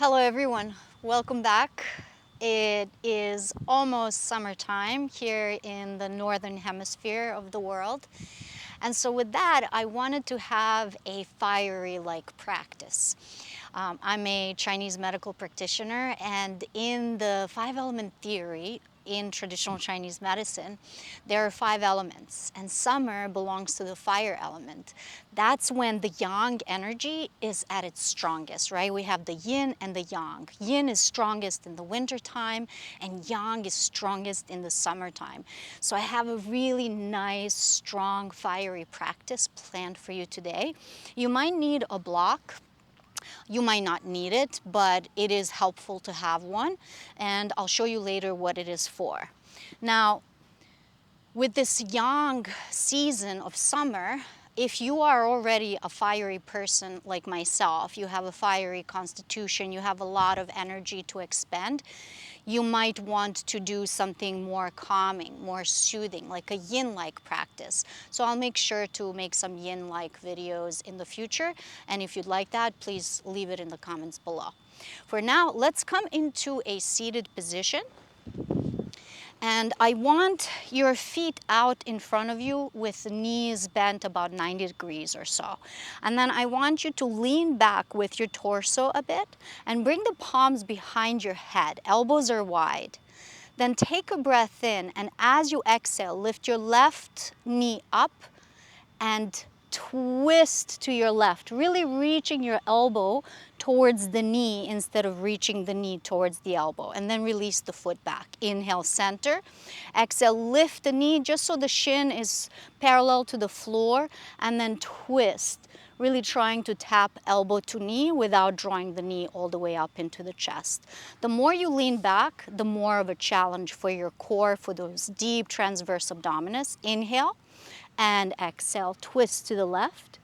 Hello everyone, welcome back. It is almost summertime here in the northern hemisphere of the world. And so with that, I wanted to have a fiery-like practice. I'm a Chinese medical practitioner, and in the five-element theory, in traditional Chinese medicine, there are 5 elements, and summer belongs to the fire element. That's when the yang energy is at its strongest, right? We have the yin and the yang. Yin is strongest in the winter time, and yang is strongest in the summertime. So I have a really nice, strong, fiery practice planned for you today. You might need a block. You might not need it, but it is helpful to have one, and I'll show you later what it is for. Now, with this yang season of summer, if you are already a fiery person like myself, you have a fiery constitution, you have a lot of energy to expend, you might want to do something more calming, more soothing, like a yin-like practice. So I'll make sure to make some yin-like videos in the future, and if you'd like that, please leave it in the comments below. For now, let's come into a seated position. And I want your feet out in front of you with the knees bent about 90 degrees or so. And then I want you to lean back with your torso a bit and bring the palms behind your head. Elbows are wide. Then take a breath in, and as you exhale, lift your left knee up and twist to your left, really reaching your elbow towards the knee instead of reaching the knee towards the elbow. And then release the foot back. Inhale, center. Exhale, lift the knee just so the shin is parallel to the floor, and then twist, really trying to tap elbow to knee without drawing the knee all the way up into the chest. The more you lean back, the more of a challenge for your core, for those deep transverse abdominis. Inhale and exhale, twist to the left.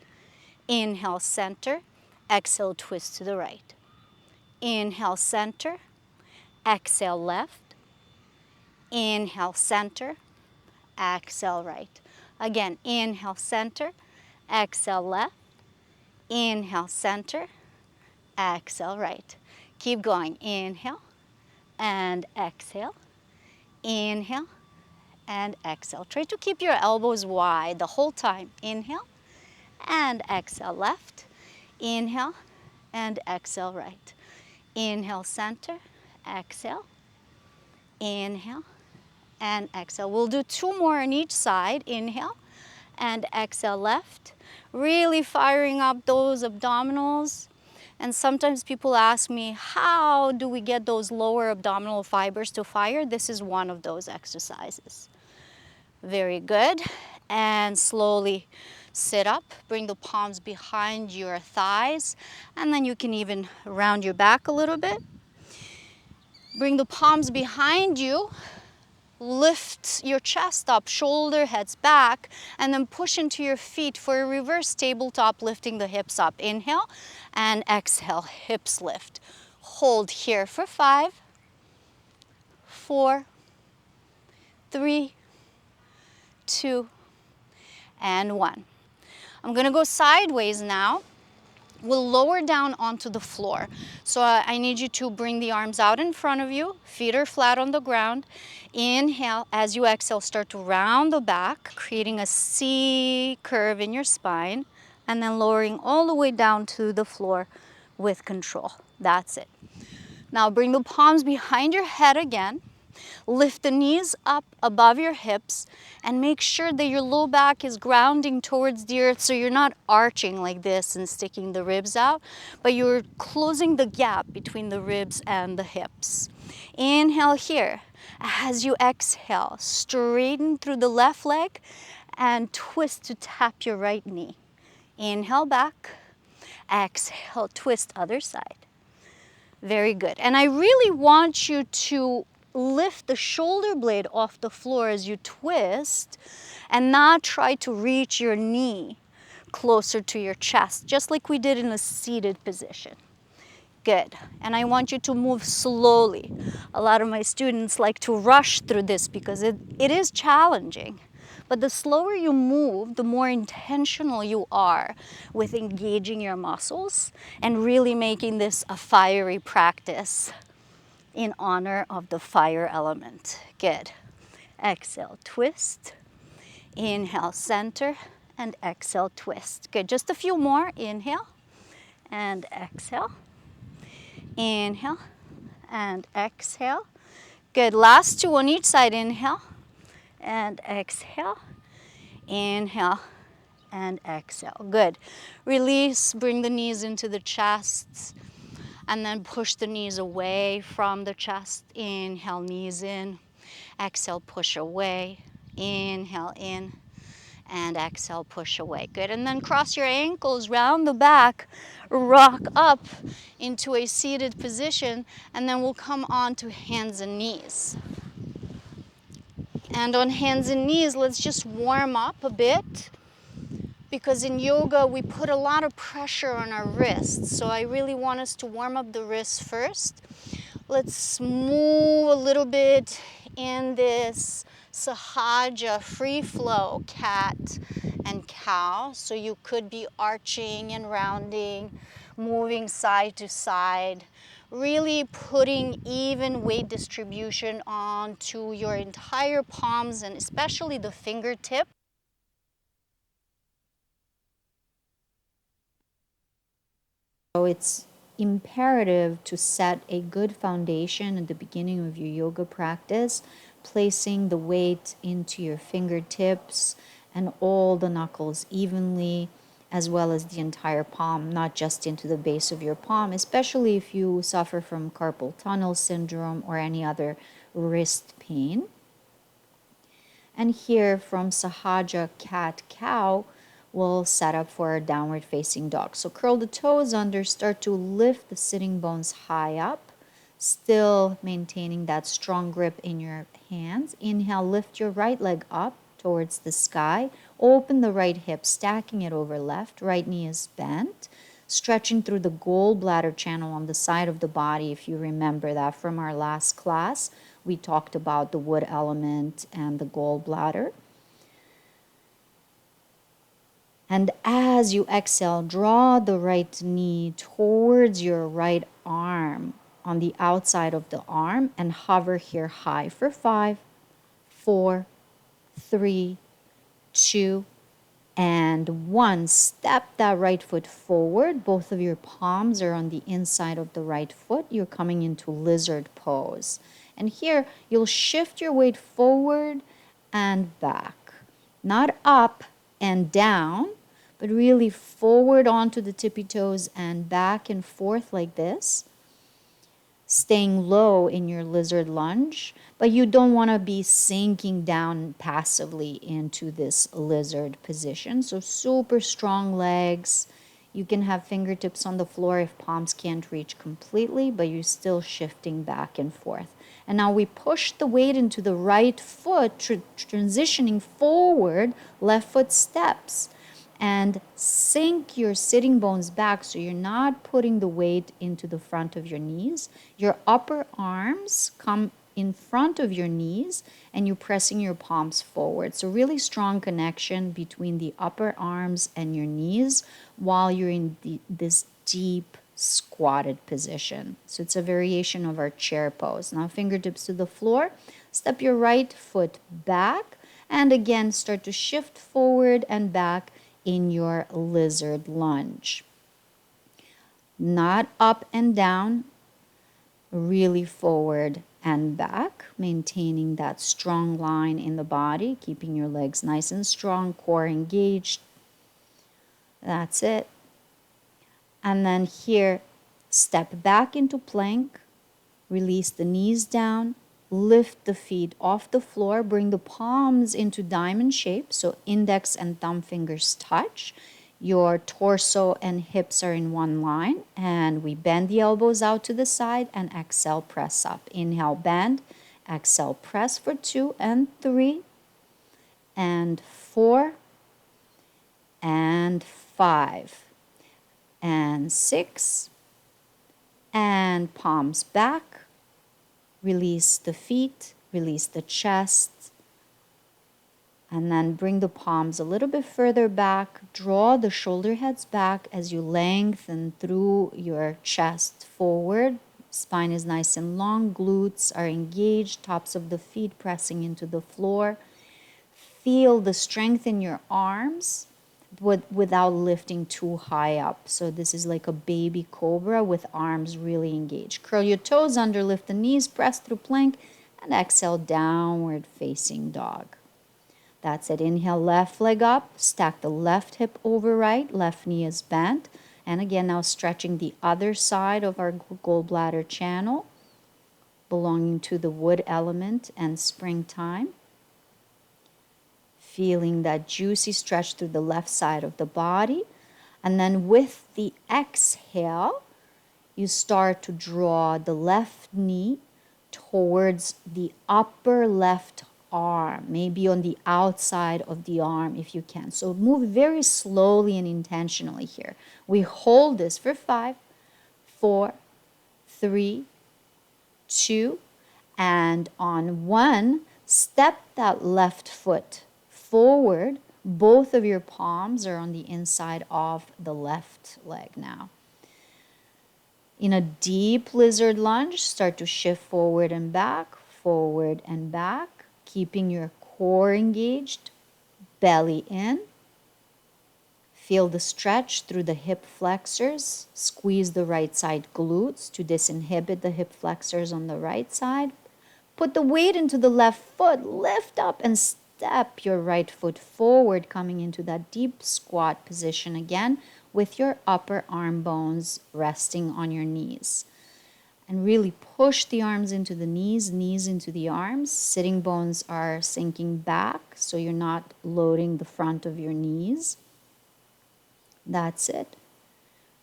Inhale, center. Exhale, twist to the right. Inhale, center. Exhale, left. Inhale, center. Exhale, right. Again, inhale, center. Exhale, left. Inhale, center. Exhale, right. Keep going. Inhale and exhale. Inhale and exhale. Try to keep your elbows wide the whole time. Inhale and exhale, left. Inhale and exhale, right. Inhale, center. Exhale. Inhale and exhale. We'll do 2 more on each side. Inhale and exhale, left. Really firing up those abdominals. And sometimes people ask me, how do we get those lower abdominal fibers to fire? This is one of those exercises. Very good. And slowly sit up. Bring the palms behind your thighs. And then you can even round your back a little bit. Bring the palms behind you. Lift your chest up, shoulder heads back, and then push into your feet for a reverse tabletop, lifting the hips up. Inhale and exhale, hips lift. Hold here for 5, 4, 3, 2, and 1. I'm gonna go sideways now. We'll lower down onto the floor. So I need you to bring the arms out in front of you. Feet are flat on the ground. Inhale. As you exhale, start to round the back, creating a C curve in your spine, and then lowering all the way down to the floor with control. That's it. Now bring the palms behind your head again. Lift the knees up above your hips and make sure that your low back is grounding towards the earth, so you're not arching like this and sticking the ribs out, but you're closing the gap between the ribs and the hips. Inhale here. As you exhale, straighten through the left leg and twist to tap your right knee. Inhale back. Exhale, twist other side. Very good. And I really want you to lift the shoulder blade off the floor as you twist and not try to reach your knee closer to your chest, just like we did in a seated position. Good. And I want you to move slowly. A lot of my students like to rush through this because it is challenging, But the slower you move, the more intentional you are with engaging your muscles and really making this a fiery practice in honor of the fire element. Good. Exhale, twist. Inhale, center, and exhale, twist. Good, just a few more. Inhale and exhale. Inhale and exhale. Good, last two on each side. Inhale and exhale. Inhale and exhale. Good. Release, bring the knees into the chest, and then push the knees away from the chest. Inhale, knees in. Exhale, push away. Inhale, in. And exhale, push away. Good. And then cross your ankles round the back, rock up into a seated position, and then we'll come on to hands and knees. And on hands and knees, let's just warm up a bit, because in yoga we put a lot of pressure on our wrists. So I really want us to warm up the wrists first. Let's move a little bit in this sahaja, free flow, cat and cow. So you could be arching and rounding, moving side to side, really putting even weight distribution onto your entire palms and especially the fingertip. So it's imperative to set a good foundation at the beginning of your yoga practice, placing the weight into your fingertips and all the knuckles evenly, as well as the entire palm, not just into the base of your palm, especially if you suffer from carpal tunnel syndrome or any other wrist pain. And here from Sahaja, cat, cow, we'll set up for our downward facing dog. So curl the toes under, start to lift the sitting bones high up, still maintaining that strong grip in your hands. Inhale, lift your right leg up towards the sky. Open the right hip, stacking it over left. Right knee is bent. Stretching through the gallbladder channel on the side of the body, if you remember that from our last class. We talked about the wood element and the gallbladder. And as you exhale, draw the right knee towards your right arm on the outside of the arm and hover here high for 5, 4, 3, 2, and 1. Step that right foot forward. Both of your palms are on the inside of the right foot. You're coming into lizard pose. And here, you'll shift your weight forward and back. Not up and down, but really forward onto the tippy toes and back and forth like this. Staying low in your lizard lunge, but you don't want to be sinking down passively into this lizard position. So super strong legs. You can have fingertips on the floor if palms can't reach completely, but you're still shifting back and forth. And now we push the weight into the right foot, transitioning forward, left foot steps. And sink your sitting bones back so you're not putting the weight into the front of your knees. Your upper arms come in front of your knees and you're pressing your palms forward. So really strong connection between the upper arms and your knees while you're in this deep squatted position. So it's a variation of our chair pose. Now fingertips to the floor. Step your right foot back and again start to shift forward and back in your lizard lunge. Not up and down, really forward and back, maintaining that strong line in the body, keeping your legs nice and strong, core engaged. That's it. And then here, step back into plank, release the knees down, lift the feet off the floor, bring the palms into diamond shape, so index and thumb fingers touch. Your torso and hips are in one line, and we bend the elbows out to the side and exhale, press up. Inhale, bend, exhale, press for 2 and 3 and 4 and 5 and 6 and palms back. Release the feet, release the chest, And then bring the palms a little bit further back. Draw the shoulder heads back as you lengthen through your chest forward. Spine is nice and long. Glutes are engaged. Tops of the feet pressing into the floor. Feel the strength in your arms without lifting too high up. So this is like a baby cobra with arms really engaged. Curl your toes under, lift the knees, press through plank, and exhale, downward facing dog. That's it. Inhale, left leg up. Stack the left hip over right. Left knee is bent. And again, now stretching the other side of our gallbladder channel, belonging to the wood element and springtime. Feeling that juicy stretch through the left side of the body. And then with the exhale, you start to draw the left knee towards the upper left arm, maybe on the outside of the arm if you can. So move very slowly and intentionally here. We hold this for 5, 4, 3, 2, and on 1, step that left foot forward. Both of your palms are on the inside of the left leg now. In a deep lizard lunge, start to shift forward and back, keeping your core engaged, belly in. Feel the stretch through the hip flexors. Squeeze the right side glutes to disinhibit the hip flexors on the right side. Put the weight into the left foot, lift up and step your right foot forward, coming into that deep squat position again with your upper arm bones resting on your knees. And really push the arms into the knees, knees into the arms. Sitting bones are sinking back, so you're not loading the front of your knees. That's it.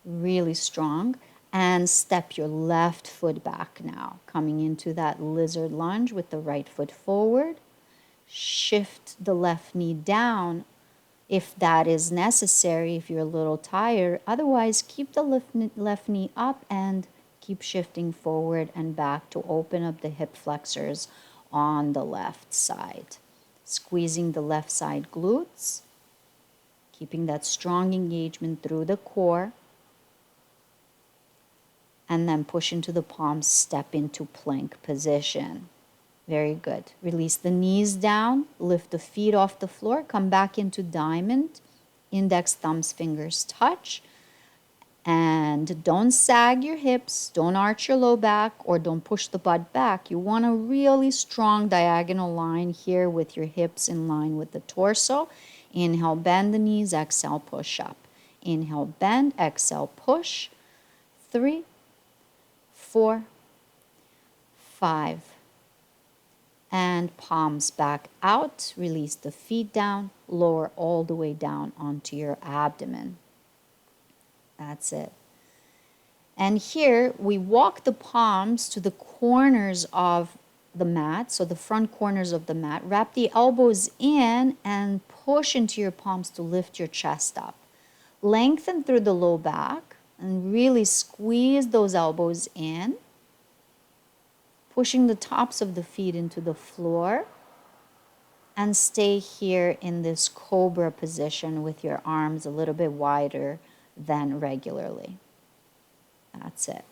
Really strong. And step your left foot back now, coming into that lizard lunge with the right foot forward. Shift the left knee down if that is necessary, if you're a little tired. Otherwise, keep the left knee up and keep shifting forward and back to open up the hip flexors on the left side. Squeezing the left side glutes, keeping that strong engagement through the core. And then push into the palms, step into plank position. Very good. Release the knees down, lift the feet off the floor, come back into diamond, index, thumbs, fingers touch. And don't sag your hips, don't arch your low back, or don't push the butt back. You want a really strong diagonal line here with your hips in line with the torso. Inhale, bend the knees, exhale, push up. Inhale, bend, exhale, push. 3, 4, 5. And palms back out. Release the feet down. Lower all the way down onto your abdomen. That's it. And here we walk the palms to the corners of the mat, so the front corners of the mat. Wrap the elbows in and push into your palms to lift your chest up. Lengthen through the low back and really squeeze those elbows in. Pushing the tops of the feet into the floor. And stay here in this cobra position with your arms a little bit wider than regularly. That's it.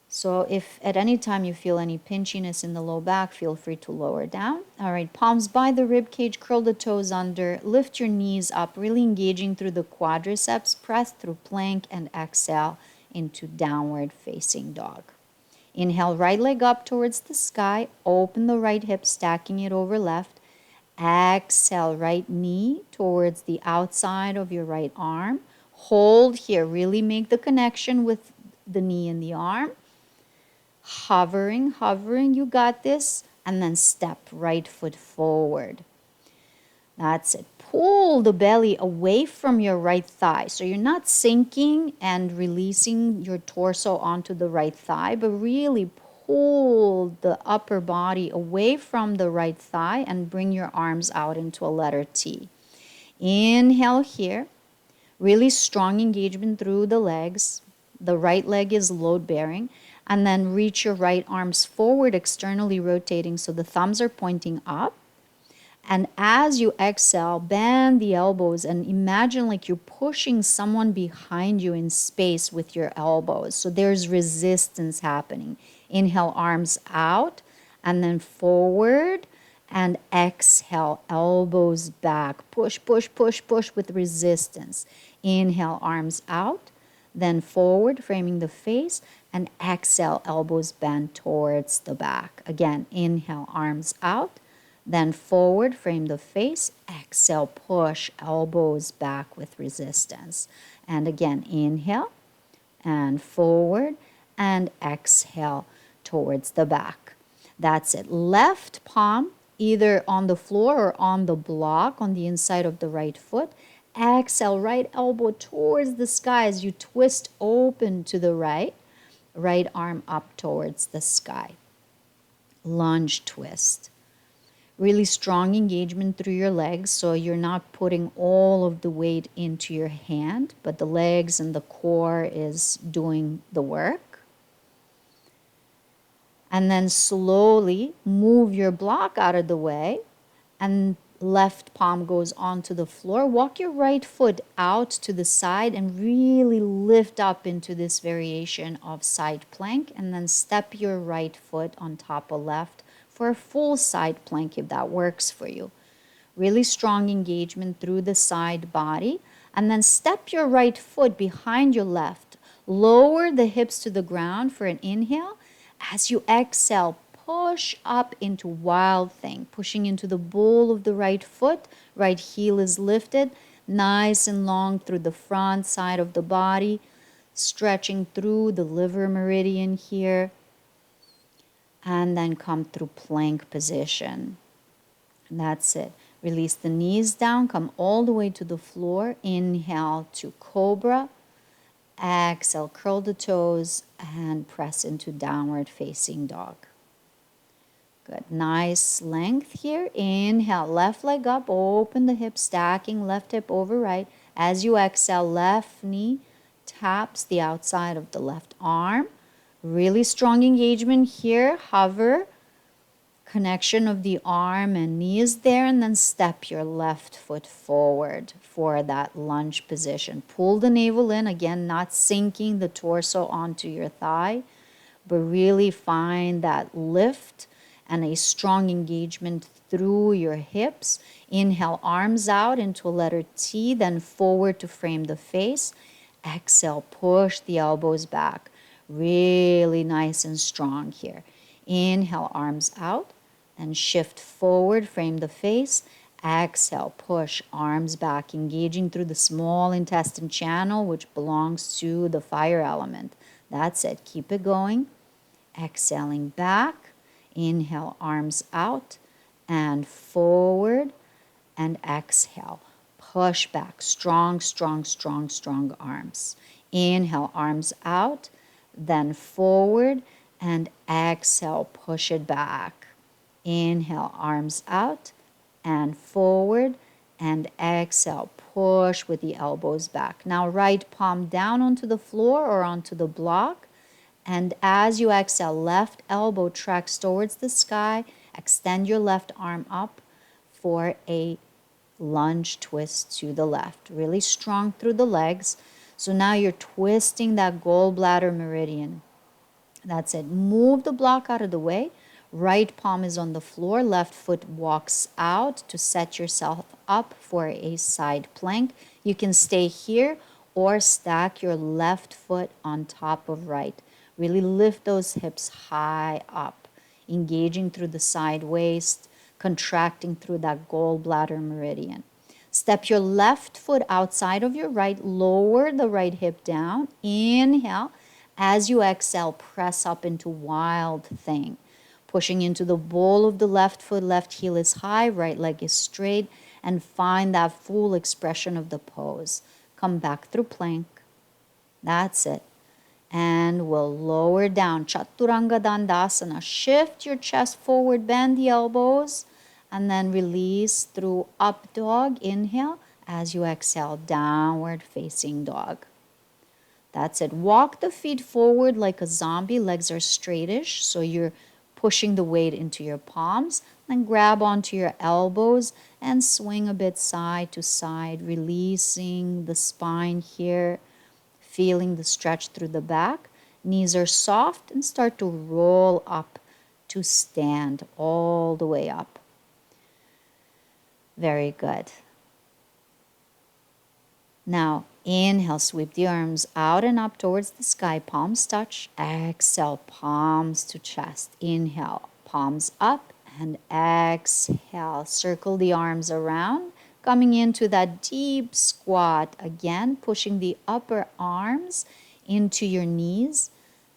So if at any time you feel any pinchiness in the low back, feel free to lower down. All right, palms by the rib cage, curl the toes under, lift your knees up, really engaging through the quadriceps, press through plank and exhale into downward facing dog. Inhale, right leg up towards the sky, open the right hip, stacking it over left. Exhale, right knee towards the outside of your right arm. Hold here, really make the connection with the knee and the arm. Hovering, you got this. And then step right foot forward. That's it. Pull the belly away from your right thigh. So you're not sinking and releasing your torso onto the right thigh, but really pull the upper body away from the right thigh and bring your arms out into a letter T. Inhale here. Really strong engagement through the legs. The right leg is load bearing. And then reach your right arms forward, externally rotating so the thumbs are pointing up. And as you exhale, bend the elbows and imagine like you're pushing someone behind you in space with your elbows. So there's resistance happening. Inhale, arms out, and then forward, and exhale, elbows back. Push, push, push, push with resistance. Inhale, arms out, then forward, framing the face, and exhale, elbows bent towards the back. Again, inhale, arms out, then forward, frame the face, exhale, push, elbows back with resistance. And again, inhale and forward and exhale towards the back. That's it. Left palm either on the floor or on the block on the inside of the right foot. Exhale, right elbow towards the sky as you twist open to the right. Right arm up towards the sky. Lunge twist. Really strong engagement through your legs, so you're not putting all of the weight into your hand, but the legs and the core is doing the work. And then slowly move your block out of the way, and left palm goes onto the floor. Walk your right foot out to the side and really lift up into this variation of side plank, and then step your right foot on top of left for a full side plank if that works for you. Really strong engagement through the side body, and then step your right foot behind your left. Lower the hips to the ground for an inhale. As you exhale, push up into wild thing, pushing into the ball of the right foot. Right heel is lifted, nice and long through the front side of the body, stretching through the liver meridian here, and then come through plank position. And that's it. Release the knees down, come all the way to the floor. Inhale to cobra. Exhale, curl the toes and press into downward facing dog. Good. Nice length here. Inhale, left leg up, open the hip, stacking left hip over right. As you exhale, left knee taps the outside of the left arm. Really strong engagement here. Hover. Connection of the arm and knee is there, and then step your left foot forward for that lunge position. Pull the navel in, again, not sinking the torso onto your thigh, but really find that lift and a strong engagement through your hips. Inhale, arms out into a letter T, then forward to frame the face. Exhale, push the elbows back. Really nice and strong here. Inhale, arms out, and shift forward, frame the face. Exhale, push arms back, engaging through the small intestine channel, which belongs to the fire element. That's it. Keep it going. Exhaling back. Inhale, arms out and forward, and exhale. Push back. Strong, strong, strong, strong arms. Inhale, arms out, then forward, and exhale, push it back. Inhale, arms out and forward, and exhale, push with the elbows back. Now right palm down onto the floor or onto the block. And as you exhale, left elbow tracks towards the sky. Extend your left arm up for a lunge twist to the left. Really strong through the legs. So now you're twisting that gallbladder meridian. That's it. Move the block out of the way. Right palm is on the floor. Left foot walks out to set yourself up for a side plank. You can stay here or stack your left foot on top of right. Really lift those hips high up, engaging through the side waist, contracting through that gallbladder meridian. Step your left foot outside of your right. Lower the right hip down. Inhale. As you exhale, press up into wild thing. Pushing into the ball of the left foot, left heel is high, right leg is straight, and find that full expression of the pose. Come back through plank. That's it. And we'll lower down. Chaturanga Dandasana. Shift your chest forward, bend the elbows, and then release through up dog. Inhale. As you exhale, downward facing dog. That's it. Walk the feet forward like a zombie. Legs are straightish, so you're pushing the weight into your palms. Then grab onto your elbows and swing a bit side to side, releasing the spine here, feeling the stretch through the back. Knees are soft and start to roll up to stand all the way up. Very good. Now, inhale, sweep the arms out and up towards the sky, palms touch. Exhale, palms to chest. Inhale, palms up, and exhale. Circle the arms around, coming into that deep squat. Again, pushing the upper arms into your knees.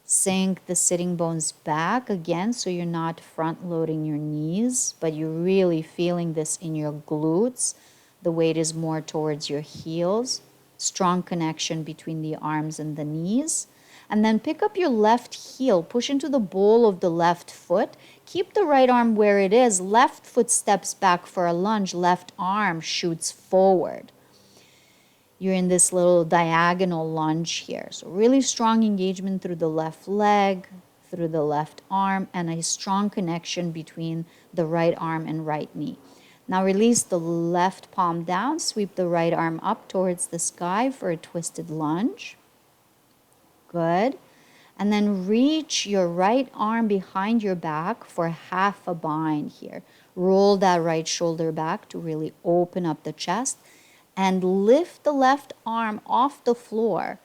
Sink the sitting bones back again, so you're not front loading your knees, but you're really feeling this in your glutes. The weight is more towards your heels. Strong connection between the arms and the knees. And then pick up your left heel, push into the ball of the left foot. Keep the right arm where it is. Left foot steps back for a lunge. Left arm shoots forward. You're in this little diagonal lunge here. So really strong engagement through the left leg, through the left arm, and a strong connection between the right arm and right knee. Now release the left palm down, sweep the right arm up towards the sky for a twisted lunge. Good. And then reach your right arm behind your back for half a bind here. Roll that right shoulder back to really open up the chest. And lift the left arm off the floor,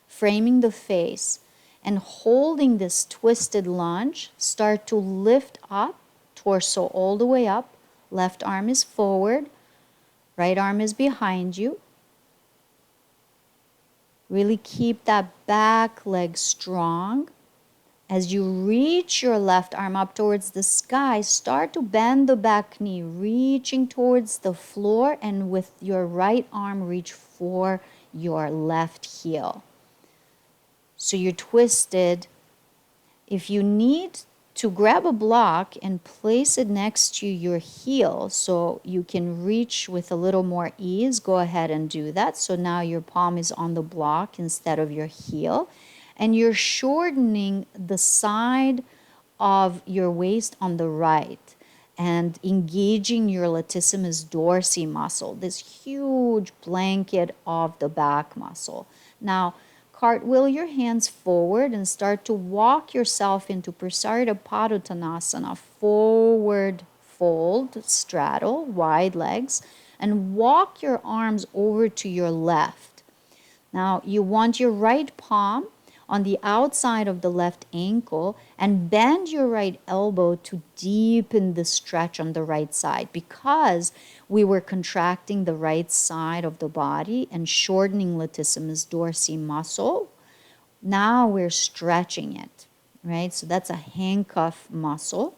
framing the face. And holding this twisted lunge, start to lift up, torso all the way up. Left arm is forward, right arm is behind you. Really keep that back leg strong. As you reach your left arm up towards the sky, start to bend the back knee, reaching towards the floor, and with your right arm, reach for your left heel. So you're twisted. If you need to grab a block and place it next to your heel so you can reach with a little more ease, go ahead and do that. So now your palm is on the block instead of your heel. And you're shortening the side of your waist on the right and engaging your latissimus dorsi muscle, this huge blanket of the back muscle. Now, cartwheel your hands forward and start to walk yourself into Prasarita Padottanasana, forward fold, straddle, wide legs, and walk your arms over to your left. Now, you want your right palm on the outside of the left ankle and bend your right elbow to deepen the stretch on the right side, because we were contracting the right side of the body and shortening latissimus dorsi muscle. Now we're stretching it, right? So that's a handcuff muscle.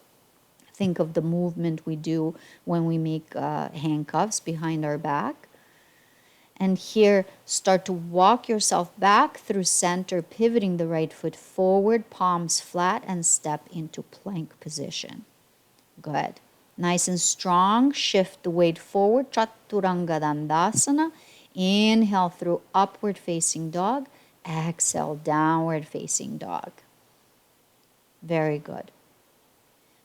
Think of the movement we do when we make handcuffs behind our back. And here, start to walk yourself back through center, pivoting the right foot forward, palms flat, and step into plank position. Good. Nice and strong. Shift the weight forward, Chaturanga Dandasana. Inhale through upward facing dog. Exhale, downward facing dog. Very good.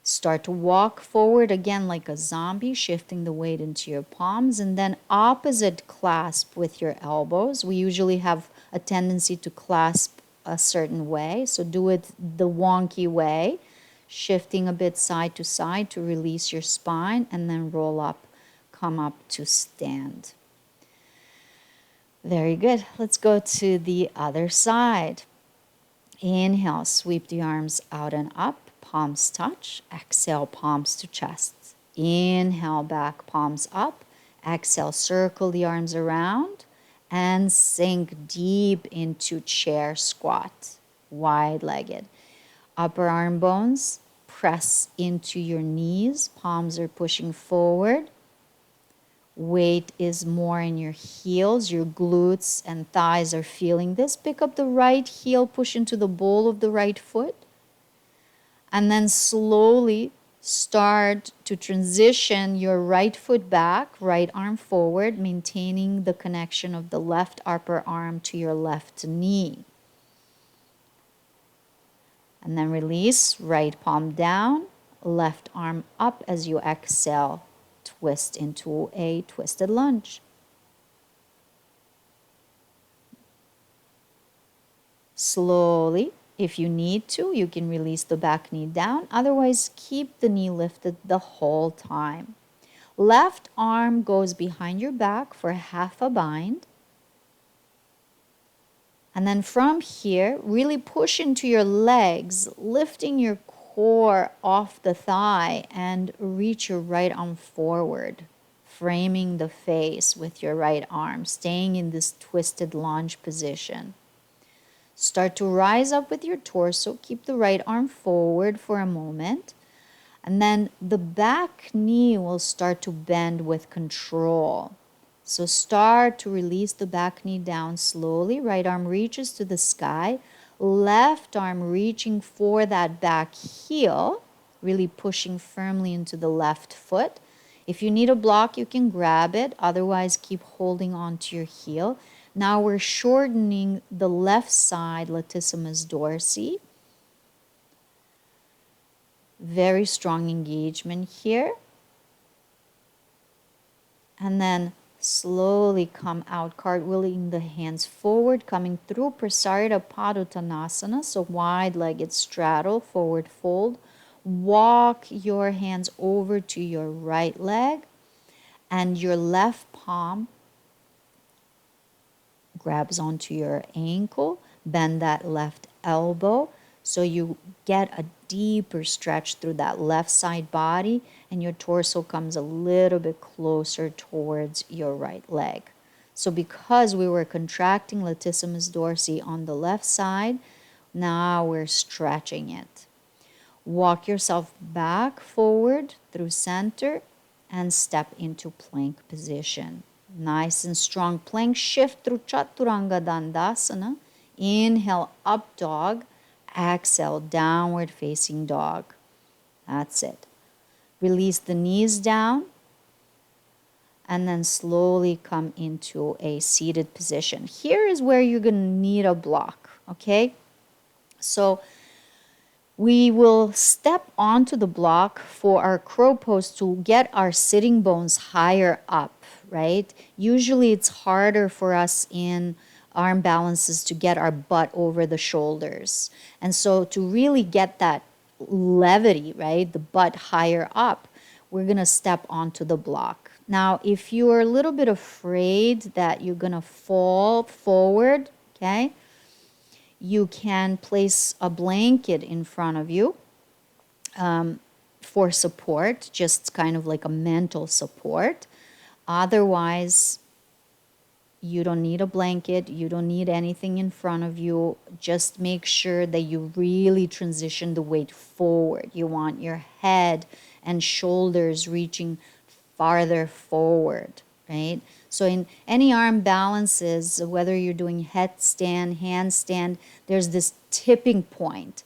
Start to walk forward again like a zombie, shifting the weight into your palms, and then opposite clasp with your elbows. We usually have a tendency to clasp a certain way, so do it the wonky way, shifting a bit side to side to release your spine, and then roll up, come up to stand. Very good. Let's go to the other side. Inhale, sweep the arms out and up. Palms touch. Exhale, palms to chest. Inhale, back, palms up. Exhale, circle the arms around and sink deep into chair squat, wide-legged. Upper arm bones press into your knees. Palms are pushing forward. Weight is more in your heels. Your glutes and thighs are feeling this. Pick up the right heel, push into the ball of the right foot. And then slowly start to transition your right foot back, right arm forward, maintaining the connection of the left upper arm to your left knee. And then release, right palm down, left arm up as you exhale. Twist into a twisted lunge. Slowly, if you need to, you can release the back knee down. Otherwise, keep the knee lifted the whole time. Left arm goes behind your back for half a bind. And then from here, really push into your legs, lifting your core off the thigh and reach your right arm forward, framing the face with your right arm, staying in this twisted lunge position. Start to rise up with your torso. Keep the right arm forward for a moment. And then the back knee will start to bend with control. So start to release the back knee down slowly. Right arm reaches to the sky. Left arm reaching for that back heel, really pushing firmly into the left foot. If you need a block, you can grab it. Otherwise, keep holding on to your heel. Now we're shortening the left side latissimus dorsi. Very strong engagement here. And then slowly come out, cartwheeling the hands forward, coming through Prasarita Padottanasana, so wide-legged straddle, forward fold. Walk your hands over to your right leg, and your left palm grabs onto your ankle. Bend that left elbow so you get a deeper stretch through that left side body, and your torso comes a little bit closer towards your right leg. So because we were contracting latissimus dorsi on the left side, now we're stretching it. Walk yourself back forward through center and step into plank position. Nice and strong plank. Shift through Chaturanga Dandasana. Inhale, up dog. Exhale, downward facing dog. That's it. Release the knees down and then slowly come into a seated position. Here is where you're going to need a block, okay? So we will step onto the block for our crow pose to get our sitting bones higher up, right? Usually it's harder for us in arm balances to get our butt over the shoulders. And so to really get that levity, right, the butt higher up, we're going to step onto the block. Now, if you're a little bit afraid that you're going to fall forward, okay, you can place a blanket in front of you for support, just kind of like a mental support. Otherwise, you don't need a blanket. You don't need anything in front of you. Just make sure that you really transition the weight forward. You want your head and shoulders reaching farther forward, right? So in any arm balances, whether you're doing headstand, handstand, there's this tipping point.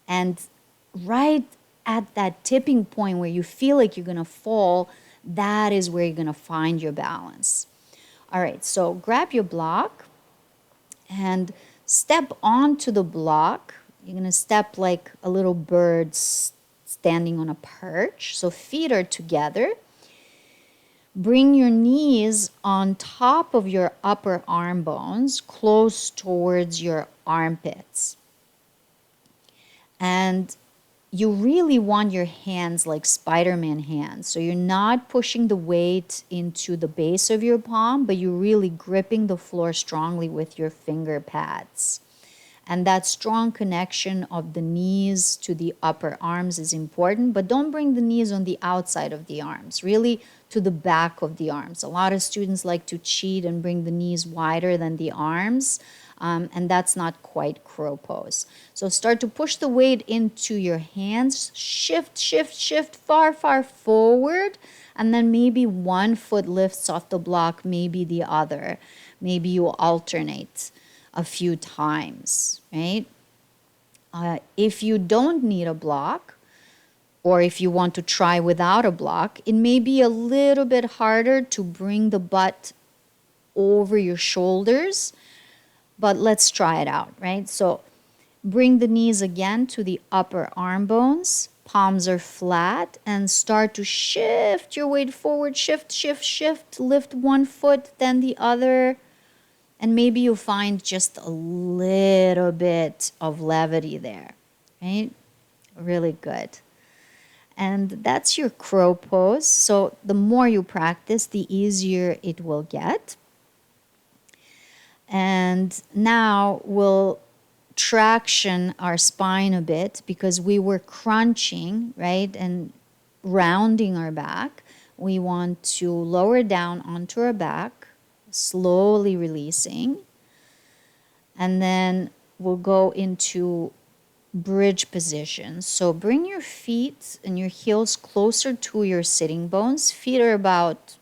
And right at that tipping point where you feel like you're going to fall, that is where you're going to find your balance. All right, so grab your block and step onto the block. You're going to step like a little bird standing on a perch. So feet are together. Bring your knees on top of your upper arm bones, close towards your armpits. And you really want your hands like Spider-Man hands. So you're not pushing the weight into the base of your palm, but you're really gripping the floor strongly with your finger pads. And that strong connection of the knees to the upper arms is important, but don't bring the knees on the outside of the arms, really to the back of the arms. A lot of students like to cheat and bring the knees wider than the arms. And that's not quite crow pose. So start to push the weight into your hands. Shift, shift, shift far, far forward. And then maybe one foot lifts off the block, maybe the other. Maybe you alternate a few times, right? If you don't need a block, or if you want to try without a block, it may be a little bit harder to bring the butt over your shoulders. But let's try it out, right? So bring the knees again to the upper arm bones. palms are flat, and start to shift your weight forward. Shift, shift, shift. Lift one foot, then the other. And maybe you'll find just a little bit of levity there, right? Really good. And that's your crow pose. So the more you practice, the easier it will get. And now we'll traction our spine a bit because we were crunching, right? And rounding our back. We want to lower down onto our back, slowly releasing. And then we'll go into bridge position. So bring your feet and your heels closer to your sitting bones. Feet are about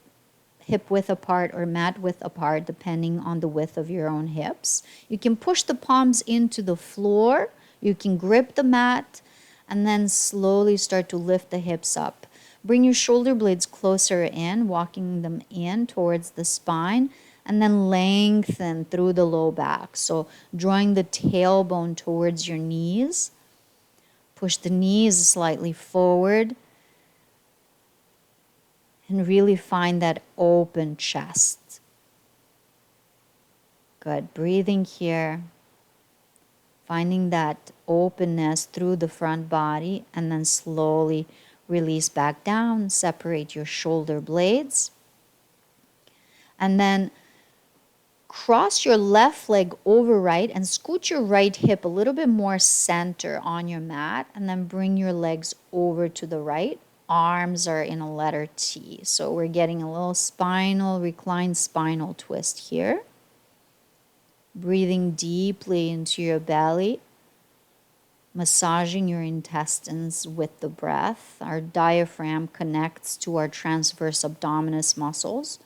hip width apart or mat width apart, depending on the width of your own hips. You can push the palms into the floor. You can grip the mat and then slowly start to lift the hips up. Bring your shoulder blades closer in, walking them in towards the spine, and then lengthen through the low back. So drawing the tailbone towards your knees. Push the knees slightly forward. And really find that open chest. Good. Breathing here. Finding that openness through the front body, and then slowly release back down. Separate your shoulder blades. And then cross your left leg over right and scoot your right hip a little bit more center on your mat, and then bring your legs over to the right. Arms are in a letter T. So we're getting a little spinal, reclined spinal twist here. Breathing deeply into your belly. Massaging your intestines with the breath. Our diaphragm connects to our transverse abdominis muscles.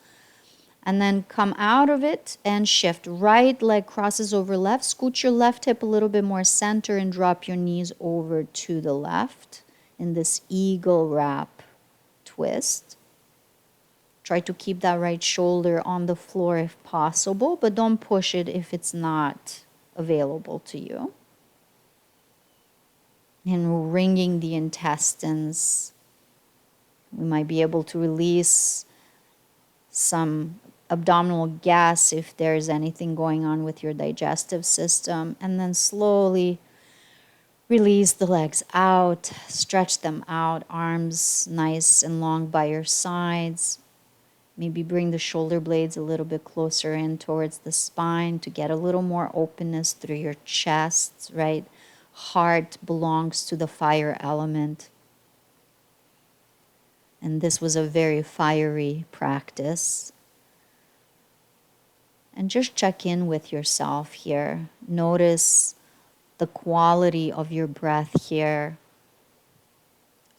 And then come out of it and shift. Right leg crosses over left. Scoot your left hip a little bit more center and drop your knees over to the left in this eagle wrap twist. Try to keep that right shoulder on the floor if possible, but don't push it if it's not available to you. And wringing the intestines. We might be able to release some abdominal gas if there's anything going on with your digestive system. And then slowly release the legs out, stretch them out, arms nice and long by your sides. Maybe bring the shoulder blades a little bit closer in towards the spine to get a little more openness through your chest, right? Heart belongs to the fire element. And this was a very fiery practice. And just check in with yourself here. Notice the quality of your breath here.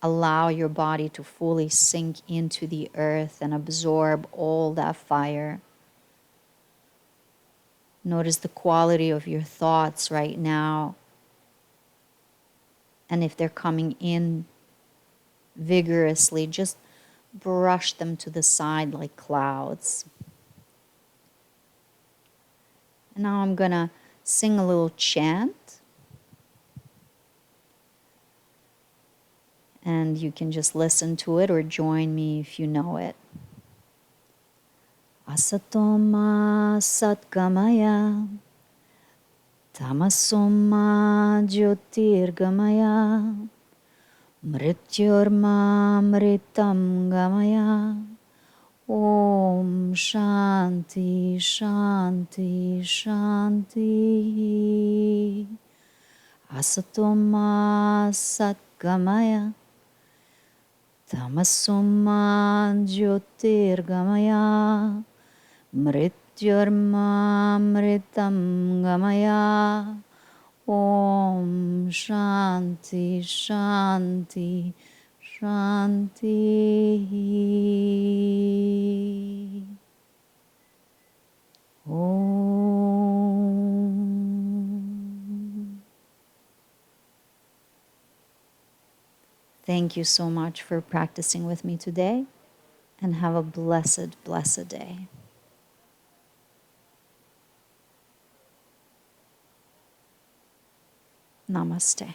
Allow your body to fully sink into the earth and absorb all that fire. Notice the quality of your thoughts right now. And if they're coming in vigorously, just brush them to the side like clouds. And now I'm going to sing a little chant. And you can just listen to it or join me if you know it. Asato Maa Sad-Gamaya, Tamaso Maa Jyotir-Gamaya, Mrtyor-Maa Amrtam-Gamaya. Om Shaantih, Shaantih, Shaantih. Asato Maa Sad-Gamaya, Tamaso Maa Jyotir-Gamaya, Mrtyor-Maa Amrtam-Gamaya. Om Shaantih, Shaantih, Shaantih. Om. Thank you so much for practicing with me today, and have a blessed, blessed day. Namaste.